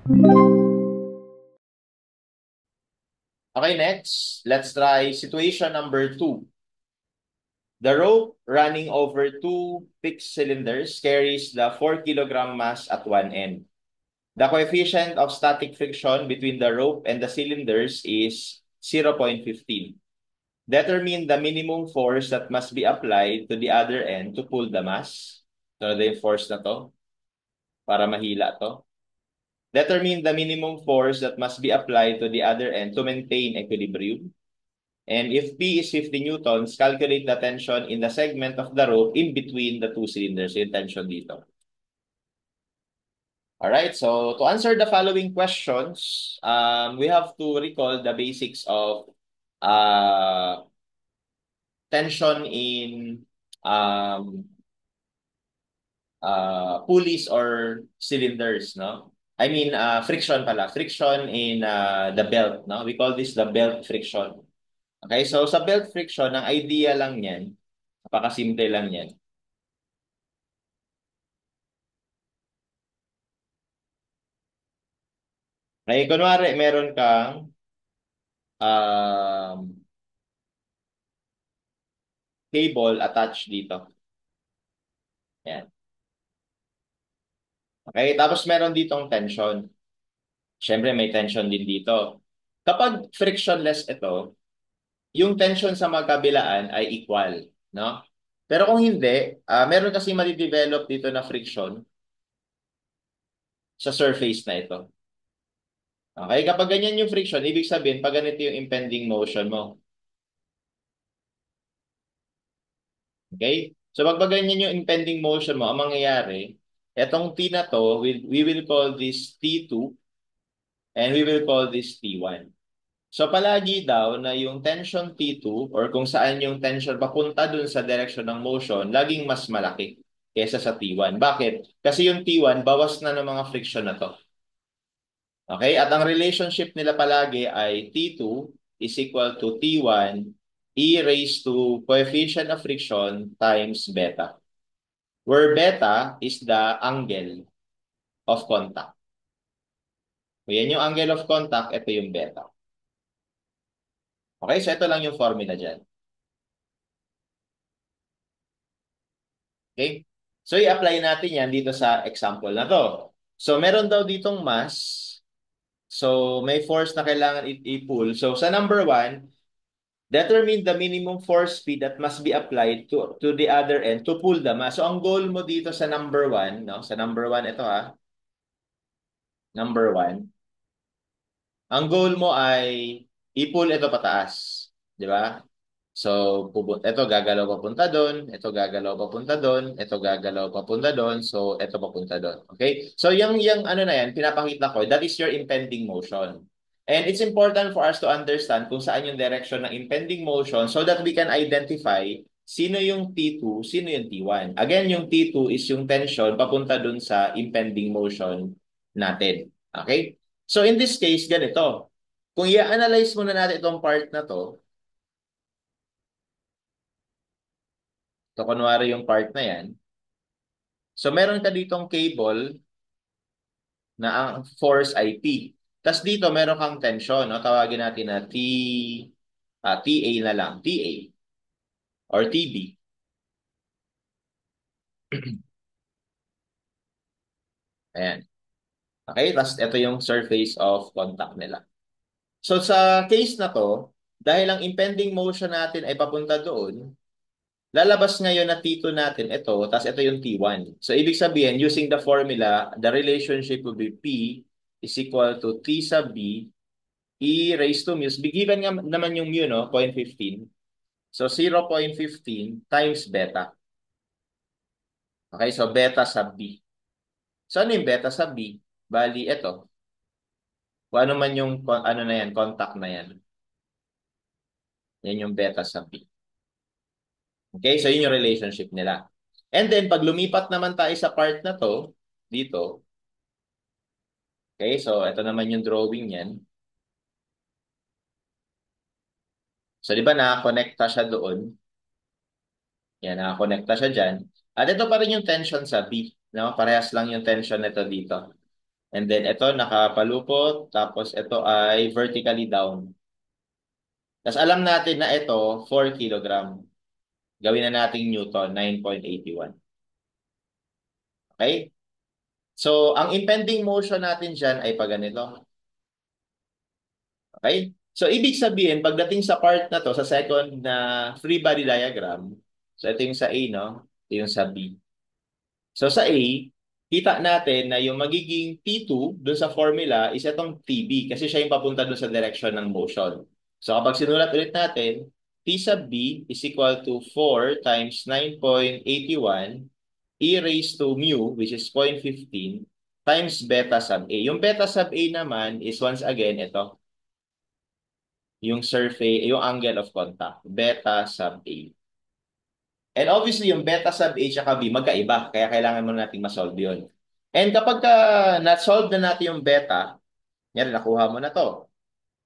Okay, next, let's try situation number 2. The rope running over two fixed cylinders carries the 4 kilogram mass at one end. The coefficient of static friction between the rope and the cylinders is 0.15. Determine the minimum force that must be applied to the other end to pull the mass. So, yung force na to, para mahila to. Determine the minimum force that must be applied to the other end to maintain equilibrium. And if P is 50 newtons, calculate the tension in the segment of the rope in between the two cylinders. Yung tension dito. Alright, so to answer the following questions, we have to recall the basics of uh, tension in um, pulleys or cylinders, no? I mean, friction pala. Friction in the belt, no? We call this the belt friction. Okay, so sa belt friction, ang idea lang yan, napakasimple lang yan. Okay, kunwari, meron kang cable attached dito. Yan. Okay, tapos meron ditong tension. Siyempre, may tension din dito. Kapag frictionless ito, yung tension sa magkabilaan ay equal, no? Pero kung hindi, meron kasi madidevelop dito na friction sa surface na ito. Okay, kapag ganyan yung friction, ibig sabihin, pag ganito yung impending motion mo. Okay? So, pag ganyan yung impending motion mo, ang mangyayari, etong T na to, we will call this T2 and we will call this T1. So palagi daw na yung tension T2 or kung saan yung tension papunta dun sa direction ng motion, laging mas malaki kesa sa T1. Bakit? Kasi yung T1, bawas na ng mga friction na to. Okay? At ang relationship nila palagi ay T2 is equal to T1 e raised to coefficient of friction times beta. Where beta is the angle of contact. So yan yung angle of contact, ito yung beta. Okay? So ito lang yung formula dyan. Okay? So, i-apply natin yan dito sa example na to. So, meron daw ditong mass. So, may force na kailangan i-pull. So, sa number 1, determine the minimum force speed that must be applied to the other end to pull the mass. So, ang goal mo dito sa number 1, no? Sa number 1, ito number 1. Ang goal mo ay i-pull ito pataas. Di ba? So, ito gagalaw papunta doon, ito gagalaw papunta doon, ito gagalaw papunta doon, so ito papunta doon. Okay? So, yung ano na yan, pinapakita ko, that is your impending motion. And it's important for us to understand kung saan yung direction ng impending motion so that we can identify sino yung T2, sino yung T1. Again, yung T2 is yung tension papunta doon sa impending motion natin. Okay? So, in this case, ganito. Kung i-analyze muna natin itong part na to, so, kunwari yung part na yan. So, meron ka ditong cable na ang force ay P. Tapos dito, meron kang tension. No? Tawagin natin na TA na lang. TA or TB. Ayan. Okay? Tapos ito yung surface of contact nila. So, sa case na to, dahil ang impending motion natin ay papunta doon, lalabas ngayon na T2 natin ito, tapos ito yung T1. So, ibig sabihin, using the formula, the relationship will be P is equal to T sub B E raised to mu. Given nga naman yung mu, no? 0.15. So, 0.15 times beta. Okay, so beta sub B. So, ano yung beta sub B? Bali, ito. Kung ano man yung, ano na yan, contact na yan. Yan yung beta sub B. Okay, so yun yung relationship nila. And then, pag lumipat naman tayo sa part na to, dito, okay, so ito naman yung drawing yan. So, di ba nakakonekta siya doon? Yan, nakakonekta siya dyan. At ito pa rin yung tension sa B. No? Parehas lang yung tension nito dito. And then ito nakapalupot, tapos ito ay vertically down. Tapos alam natin na ito 4 kilogram. Gawin na nating Newton, 9.81. Okay? So, ang impending motion natin dyan ay pag ganito. Okay? So, ibig sabihin, pagdating sa part na to, sa second na free body diagram, so ito yung sa A, no? Ito yung sa B. So, sa A, kita natin na yung magiging T2 dun sa formula is itong TB kasi siya yung papunta dun sa direction ng motion. So, kapag sinulat ulit natin, T sub B is equal to 4 times 9.81 e raised to mu, which is 0.15, times beta sub A. Yung beta sub A naman is once again ito, yung surface, yung angle of contact, beta sub A. And obviously, yung beta sub A at B magkaiba, kaya kailangan mo nating masolve yun. And kapag na-solve na natin yung beta, yan, nakuha mo na to.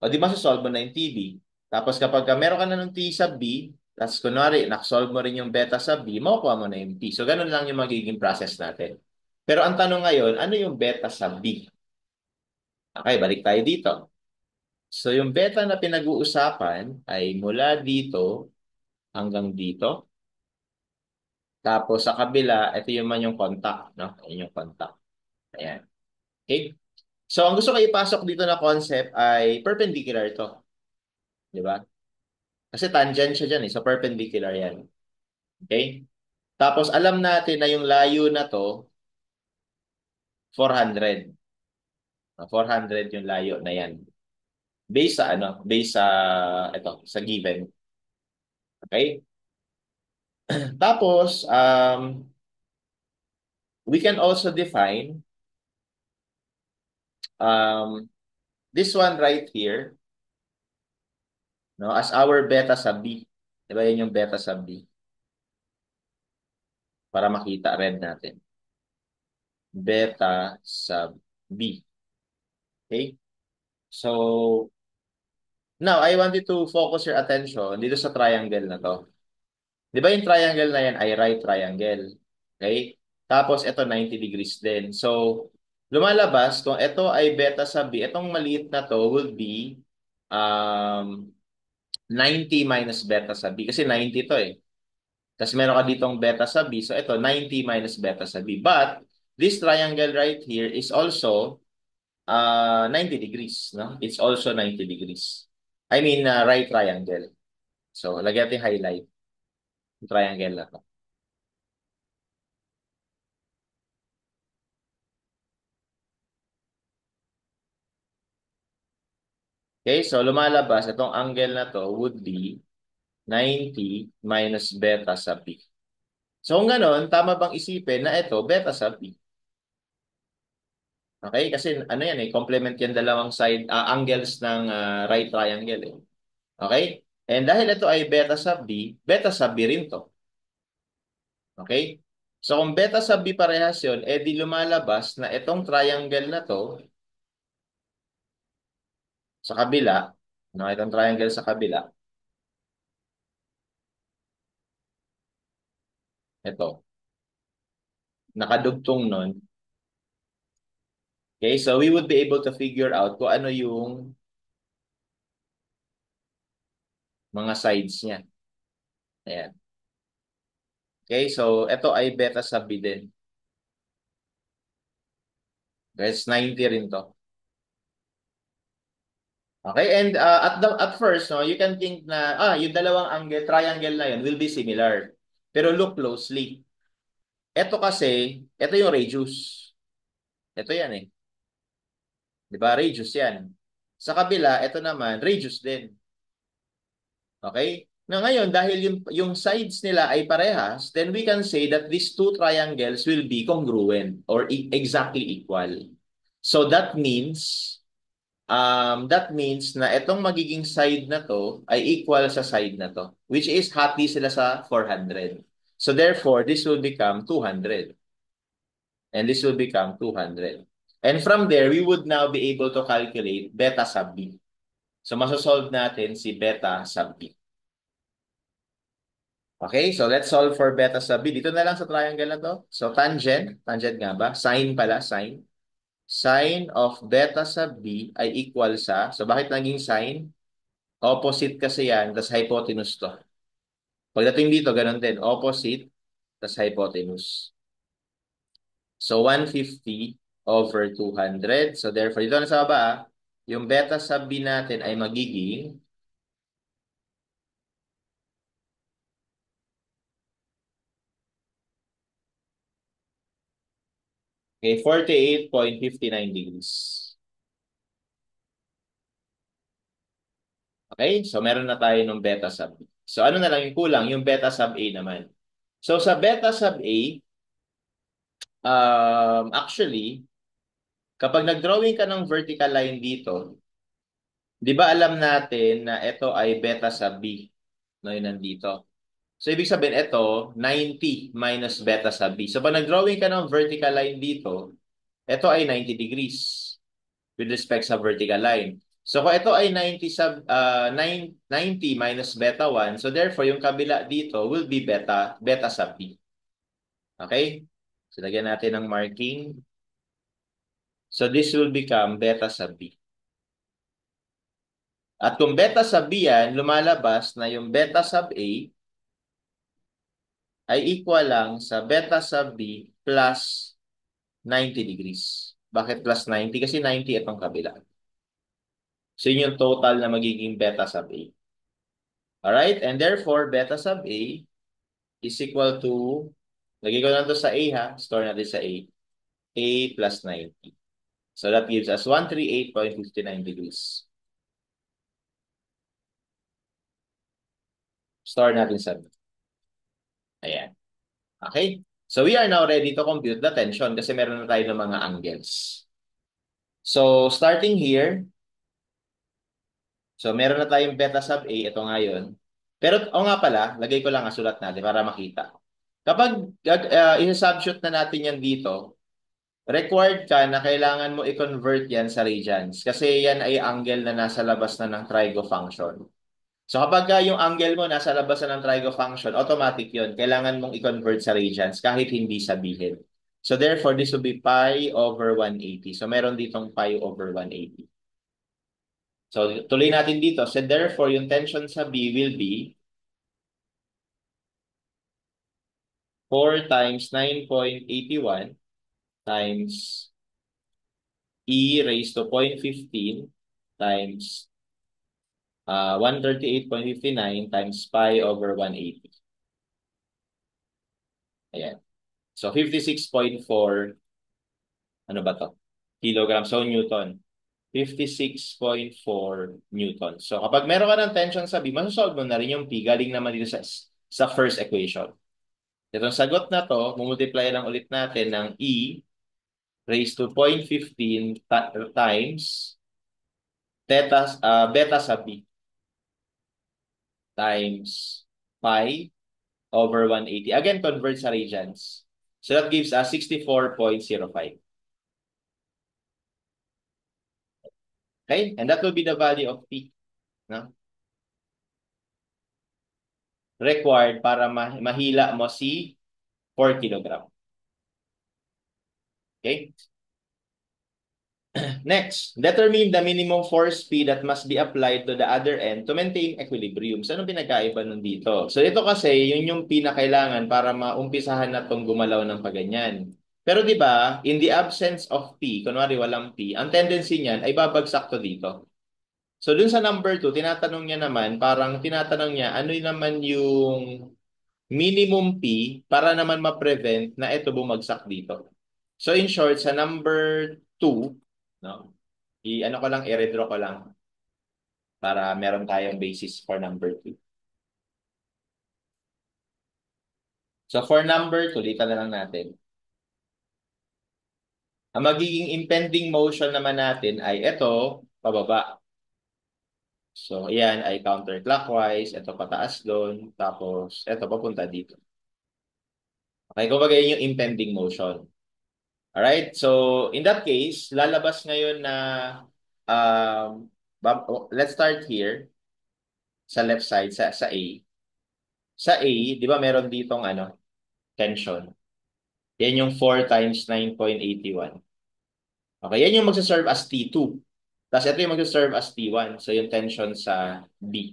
O di masasolve mo na yung TB. Tapos kapag meron ka na ng T sub B, tapos kunwari, nakasolve mo rin yung beta sub B, makukuha mo na yung T. So, ganun lang yung magiging process natin. Pero ang tanong ngayon, ano yung beta sub B? Okay, balik tayo dito. So, yung beta na pinag-uusapan ay mula dito hanggang dito. Tapos sa kabila, ito yung man yung contact, no? Ayan yung contact. Ayan. Okay? So, ang gusto ko ipasok dito na concept ay perpendicular to. Di ba? Kasi tangent siya dyan eh. So, perpendicular yan. Okay? Tapos, alam natin na yung layo na to, 400. 400 yung layo na yan. Based sa ano? Based sa, ito, sa given. Okay? Tapos, we can also define um, this one right here, no, as our beta sub B. Diba yun yung beta sub B? Para makita red natin. Beta sub B. Okay? So, now, I want you to focus your attention dito sa triangle na to. Di ba yung triangle na yan ay right triangle? Okay? Tapos, ito 90 degrees din. So, lumalabas kung ito ay beta sub B, itong maliit na to will be um, 90 minus beta sub B. Kasi 90 to eh. Tapos meron ka ditong beta sub B. So, ito 90 minus beta sub B. But, this triangle right here is also 90 degrees. No? It's also 90 degrees. I mean, right triangle. So, lagyan natin highlight. Triangle na to. Okay, so lumalabas, itong angle na to would be 90 minus beta sub B. So kung ganon, tama bang isipin na ito, beta sub B? Okay, kasi ano yan eh, complement yan dalawang side, angles ng right triangle eh. Okay? And dahil ito ay beta sub B rin to. Okay? So kung beta sub B parehas yun, edi lumalabas na itong triangle na to sa kabila, no, itong triangle sa kabila, ito, nakadugtong nun. Okay, so we would be able to figure out kung ano yung mga sides niya. Ayan. Okay, so ito ay beta sub B din. Guys, 90 rin to. Okay, and at first, no, you can think na yung dalawang angle, triangle na yun will be similar. Pero look closely. Ito kasi, ito yung radius. Ito yan eh. 'Di ba? Radius yan. Sa kabila, ito naman, radius din. Okay? Na ngayon, dahil yung sides nila ay parehas, then we can say that these two triangles will be congruent or exactly equal. So that means na itong magiging side na to ay equal sa side na to, which is hati sila sa 400. So therefore, this will become 200. And this will become 200. And from there, we would now be able to calculate beta sub B. So masosolve natin si beta sub B. Okay, so let's solve for beta sub B. Dito na lang sa triangle na to. So tangent nga ba? Sine pala, sine. Sine of beta sub B ay equal sa, so bakit naging sine? Opposite kasi yan, tas hypotenuse to. Pagdating dito, ganun din. Opposite, tas hypotenuse. So, 150 over 200. So, therefore, dito na sa baba, yung beta sub B natin ay magiging okay, 48.59 degrees. Okay? So, meron na tayo ng beta sub B. So, ano na lang yung kulang? Yung beta sub A naman. So, sa beta sub A, actually, kapag nag-drawing ka ng vertical line dito, di ba alam natin na ito ay beta sub B? No, yun nandito. So, ibig sabihin, ito, 90 minus beta sub B. So, pag nag-drawing ka ng vertical line dito, ito ay 90 degrees with respect sa vertical line. So, kung ito ay 90 minus beta 1, so therefore, yung kabila dito will be beta sub B. Okay? So, lagyan natin ng marking. So, this will become beta sub B. At kung beta sub B yan, lumalabas na yung beta sub A ay equal lang sa beta sub B plus 90 degrees. Bakit plus 90? Kasi 90 itong kabila. So, yun yung total na magiging beta sub A. Alright? And therefore, beta sub A is equal to, lagay ko na to sa A ha, store natin sa A plus 90. So, that gives us 138.59 degrees. Store natin sa B. Ayan. Okay? So, we are now ready to compute the tension kasi meron na tayo ng mga angles. So, starting here, so meron na tayong beta sub A, ito ngayon. Pero, o nga pala, lagay ko lang ang sulat natin para makita. Kapag i-substitute na natin yan dito, required ka na kailangan mo i-convert yan sa radians kasi yan ay angle na nasa labas na ng trigo function. So kapag yung angle mo nasa labas na ng trigo function, automatic yun. Kailangan mong i-convert sa radians kahit hindi sabihin. So therefore, this will be pi over 180. So meron ditong pi over 180. So tuloy natin dito. So therefore, yung tension sa B will be 4 times 9.81 times E raised to 0.15 times 138.59 times pi over 180. Ayan. So, 56.4, ano ba to? Kilogram. So, Newton. 56.4 Newton. So, kapag meron ka ng tension sa B, masasolve mo na rin yung P. Galing naman dito sa first equation. Itong sagot na to, mumultiply lang ulit natin ng E raised to 0.15 times beta sa B times pi over 180. Again, convert sa radians. So that gives us 64.05. Okay? And that will be the value of P. No? Required para mahila mo si 4 kilogram. Okay? Next, determine the minimum force P that must be applied to the other end to maintain equilibrium. So, anong pinagkaiba nun dito? So, ito kasi, yun yung P na kailangan para maumpisahan na itong gumalaw ng paganyan. Pero di ba, in the absence of P, kunwari walang P, ang tendency niyan ay babagsak to dito. So, dun sa number 2, tinatanong niya naman, parang tinatanong niya, ano naman yung minimum P para naman ma-prevent na ito bumagsak dito. So, in short, sa number 2, no, ano ko lang, i-redraw ko lang para meron tayong basis for number 2. So, for number 2, ulitan na lang natin. Ang magiging impending motion naman natin ay ito, pababa. So, ayan ay counterclockwise, ito pataas doon, tapos ito papunta dito. Okay, kumbaga yun yung impending motion. Alright, so in that case, lalabas ngayon na, um, let's start here, sa left side, sa A. Sa A, di ba meron ditong tension. Yan yung 4 times 9.81. Okay, yan yung magsaserve as T2. Tapos ito yung magsaserve as T1. So yung tension sa B.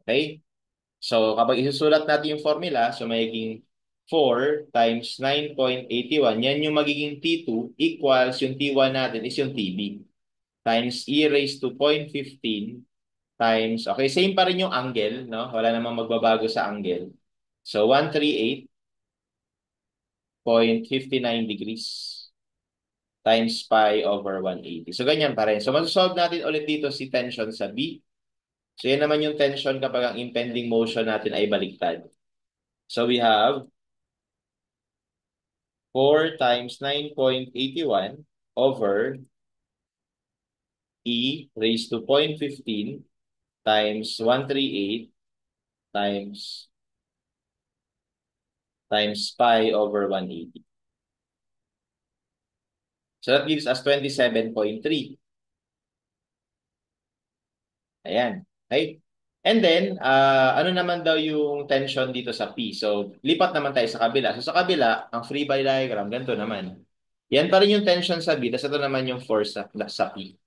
Okay? So kapag isusulat natin yung formula, so magiging 4 times 9.81, yan yung magiging T2 equals yung T1 natin is yung TB times e raised to 0.15 times, okay, same pa rin yung angle, no? Wala namang magbabago sa angle. So 138.59 degrees times pi over 180. So ganyan pa rin. So masosolve natin ulit dito si tension sa B. So yan naman yung tension kapag ang impending motion natin ay baliktad. So we have 4 times 9.81 over E raised to 0.15 times 138 times pi over 180. So that gives us 27.3. Ayan. Okay? And then, ano naman daw yung tension dito sa P? So, lipat naman tayo sa kabila. So, sa kabila, ang free body diagram, ganito naman. Yan pa rin yung tension sa B, tapos ito naman yung force sa P.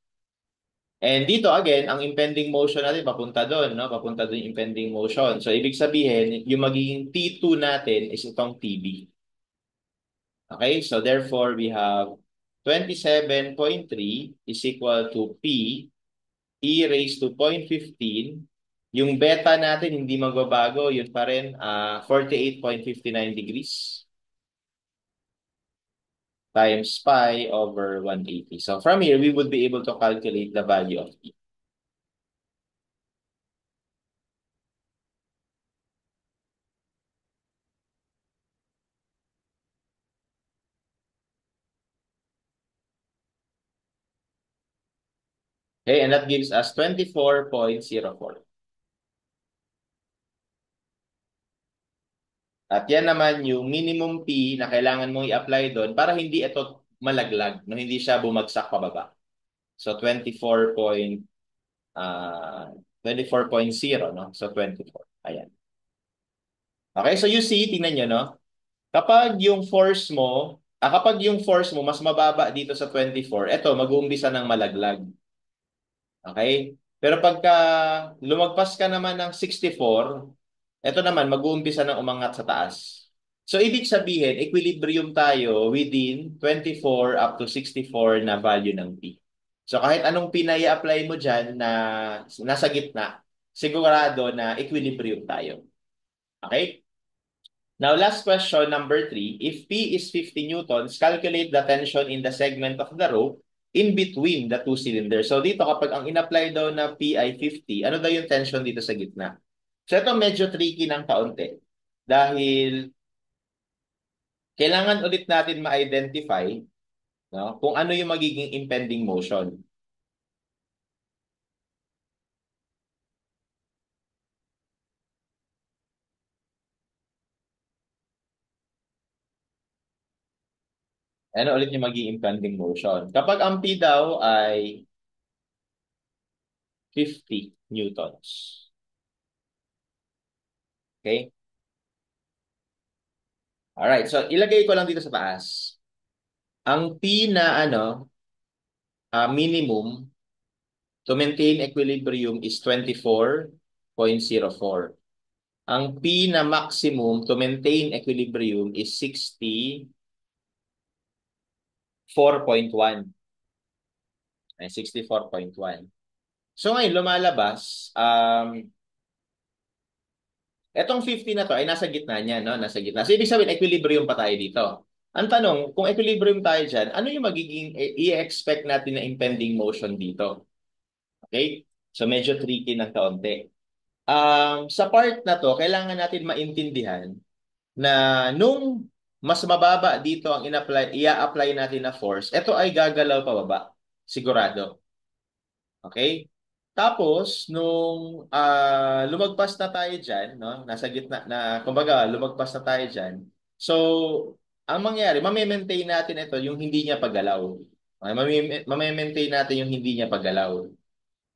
And dito, again, ang impending motion natin, papunta doon, no? Papunta doon yung impending motion. So, ibig sabihin, yung magiging T2 natin is itong TB. Okay? So, therefore, we have 27.3 is equal to P e raised to 0.15. Yung beta natin hindi magbabago, yun pa rin 48.59 degrees times pi over 180. So from here, we would be able to calculate the value of P. Okay, and that gives us 24.04. At yan naman yung minimum P na kailangan mong i-apply doon para hindi ito malaglag, no? Hindi siya bumagsak pababa. So 24.0, no? So 24. Ayan. Okay, so you see, tingnan nyo, no? Kapag yung force mo mas mababa dito sa 24, eto mag-uumpisa ng malaglag. Okay? Pero pagka lumagpas ka naman ng 64, eto naman mag-uumpisa ng umangat sa taas. So ibig sabihin, equilibrium tayo within 24 up to 64 na value ng P. So kahit anong P na i-apply mo dyan na nasa gitna, sigurado na equilibrium tayo. Okay? Now, last question, number 3. If P is 50 newtons, calculate the tension in the segment of the rope in between the two cylinders. So, dito kapag ang in-apply daw na P ay 50, ano daw yung tension dito sa gitna? So, ito medyo tricky ng kaunti. Dahil kailangan ulit natin ma-identify, no, kung ano yung magiging impending motion. Ano ulit yung magiging impending motion? Kapag ang P daw ay 50 newtons. Okay? Alright, so ilagay ko lang dito sa taas. Ang P na minimum to maintain equilibrium is 24.04. Ang P na maximum to maintain equilibrium is 64.1. Ay, 64.1. So ngayon, lumalabas, etong 50 na to ay nasa gitna niya, no? Nasa gitna. So ibig sabihin, equilibrium pa tayo dito. Ang tanong, kung equilibrium tayo dyan, ano yung magiging i-expect natin na impending motion dito? Okay? So medyo tricky ng kaunti. Sa part na to, kailangan natin maintindihan na nung mas mababa dito ang ia-apply natin na force, ito ay gagalaw pababa. Sigurado. Okay? Tapos, nung lumagpas na tayo dyan, no? Nasa gitna na, kumbaga, lumagpas na tayo dyan. So, ang mangyari, mame-maintain natin ito yung hindi niya paggalaw. Okay? Mame-maintain natin yung hindi niya paggalaw.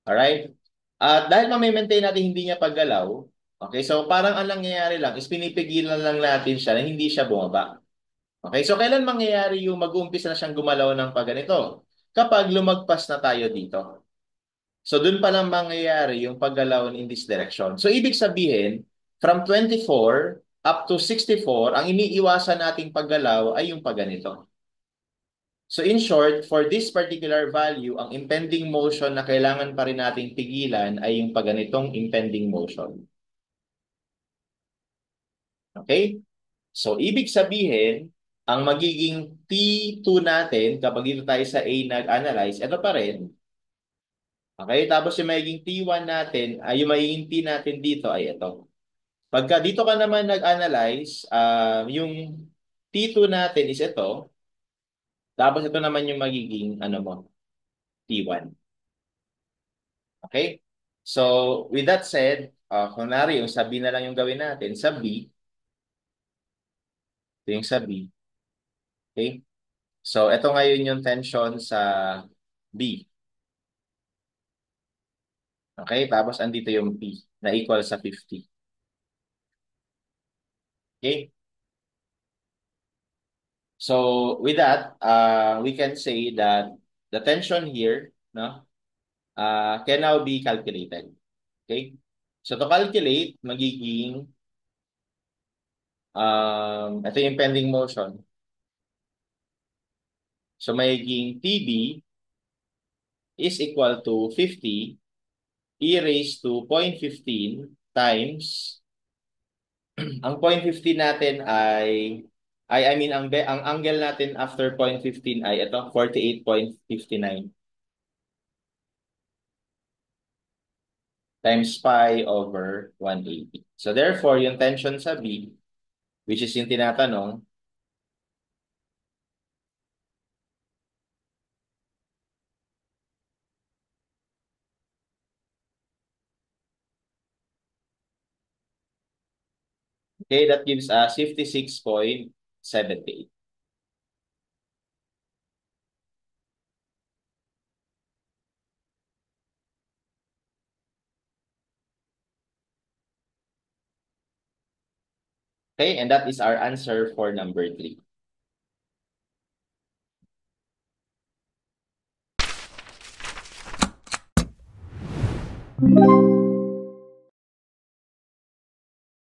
Alright? At dahil mame-maintain natin hindi niya paggalaw, okay, so parang ang nangyayari lang is pinipigilan lang natin siya na hindi siya bumaba. Okay, so kailan mangyayari yung mag-uumpisa na siyang gumalaw ng pagganito? Kapag lumagpas na tayo dito. So dun pa lang mangyayari yung paggalaw in this direction. So ibig sabihin, from 24 up to 64, ang iniiwasan nating paggalaw ay yung pagganito. So in short, for this particular value, ang impending motion na kailangan pa rin nating pigilan ay yung pagganitong impending motion. Okay? So ibig sabihin, ang magiging T2 natin kapag dito tayo sa A nag-analyze, ito pa rin. Okay? Tapos yung magiging T1 natin, ay yung magiging T natin dito ay ito. Pagka dito ka naman nag-analyze, yung T2 natin is ito. Tapos ito naman yung magiging ano mo, T1. Okay? So, with that said, kunwari, yung sa B na lang yung gawin natin. Sa B, ito yung sa B. Okay? So, ito ngayon yung tension sa B. Okay? Tapos, andito yung P na equal sa 50. Okay? So, with that, we can say that the tension here, no, can now be calculated. Okay? So, to calculate, magiging, ito yung pending motion. So, magiging TB is equal to 50 e raised to 0.15 times, ang 0.15 natin I mean, ang angle natin after 0.15 ay ito, 48.59 times pi over 180. So therefore, yung tension sa B, which is yung tinatanong, okay, that gives us 56.78. Okay, and that is our answer for number 3.